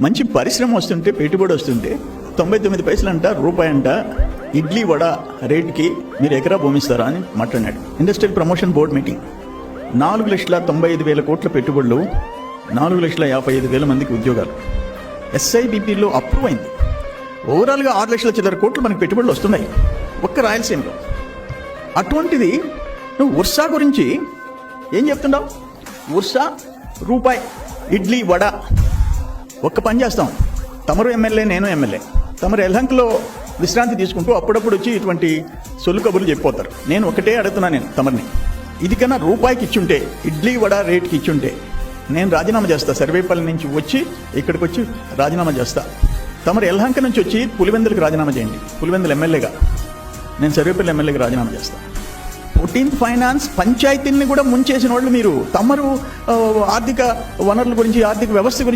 మంచి పరిశ్రమ వస్తుంటే, పెట్టుబడి వస్తుంటే 99 పైసలు అంట, రూపాయి అంట ఇడ్లీ వడ రేట్కి మీరు ఎకరా భూమిస్తారా అని మాట్లాడాడు. Industrial promotion board meeting. 4,95,000 కోట్ల పెట్టుబడులు, 4,55,000 మందికి ఉద్యోగాలు. SIBPలో అప్రూవ్ అయింది. ఓవరాల్గా 6 లక్షల చిల్లర కోట్లు మనకి పెట్టుబడులు వస్తున్నాయి ఒక్క రాయలసీమలో. అటువంటిది నువ్వు ఉర్సా గురించి ఏం చెప్తున్నావు? ఉర్సా రూపాయి ఇడ్లీ వడ. ఒక్క పని చేస్తాం, తమరు ఎమ్మెల్యే, నేను ఎమ్మెల్యే. తమరు ఎల్హంక్లో విశ్రాంతి తీసుకుంటూ అప్పుడప్పుడు వచ్చి ఇటువంటి సొల్లు కబుర్లు చెప్పిపోతారు. నేను ఒకటే అడుగుతున్నాను, నేను తమరిని, ఇది కన్నా రూపాయికి ఇచ్చుంటే, ఇడ్లీ వడ రేట్కి ఇచ్చుంటే నేను రాజీనామా చేస్తా. సర్వేపల్లి నుంచి వచ్చి ఇక్కడికి వచ్చి రాజీనామా చేస్తా. తమరు ఎల్హంక నుంచి వచ్చి పులివెందులకు రాజీనామా చేయండి. పులివెందులు ఎమ్మెల్యేగా, నేను సర్వేపల్లి ఎమ్మెల్యేగా రాజీనామా చేస్తాను. 14th ఫైనాన్స్ పంచాయతీల్ని కూడా ముంచేసిన వాళ్ళు మీరు. తమరు ఆర్థిక వనరుల గురించి, ఆర్థిక వ్యవస్థ గురించి